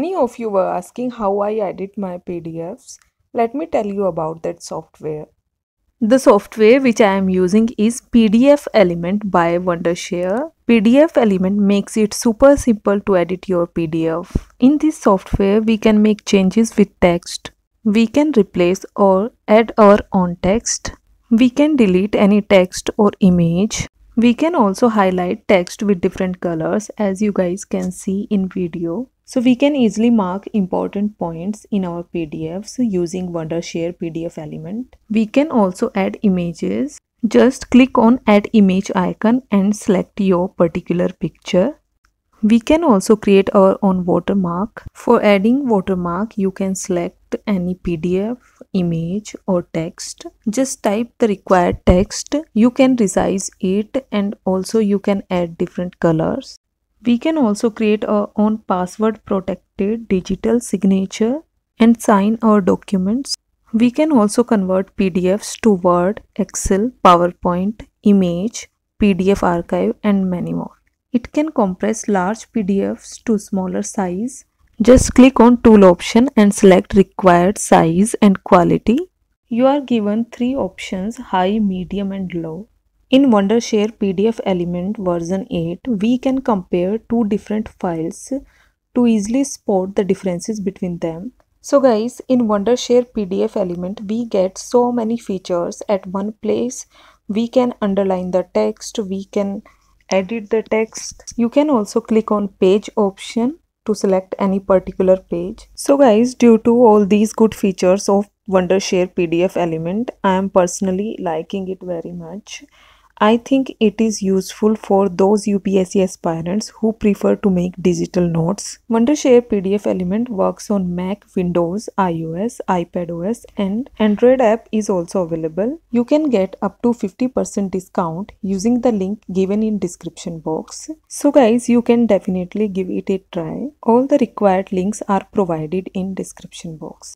Many of you were asking how I edit my PDFs. Let me tell you about that software. The software which I am using is PDF Element by Wondershare. PDF Element makes it super simple to edit your PDF. In this software, we can make changes with text. We can replace or add our own text. We can delete any text or image. We can also highlight text with different colors, as you guys can see in video. So we can easily mark important points in our PDFs using Wondershare PDF Element. We can also add images. Just click on Add Image icon and select your particular picture. We can also create our own watermark. For adding watermark, you can select any PDF, image or text. Just type the required text. You can resize it and also you can add different colors. We can also create our own password protected digital signature and sign our documents. We can also convert PDFs to Word, Excel, PowerPoint, image, PDF archive and many more. It can compress large PDFs to smaller size. Just click on tool option and select required size and quality. You are given 3 options: high, medium and low. In Wondershare PDF Element version 8, we can compare 2 different files to easily spot the differences between them. So guys, in Wondershare PDF Element, we get so many features at one place. We can underline the text, we can edit the text. You can also click on page option to select any particular page. So guys, due to all these good features of Wondershare PDF Element, I am personally liking it very much. I think it is useful for those UPSC aspirants who prefer to make digital notes. Wondershare PDF Element works on Mac, Windows, iOS, iPadOS and Android app is also available. You can get up to 50% discount using the link given in description box. So guys, you can definitely give it a try. All the required links are provided in description box.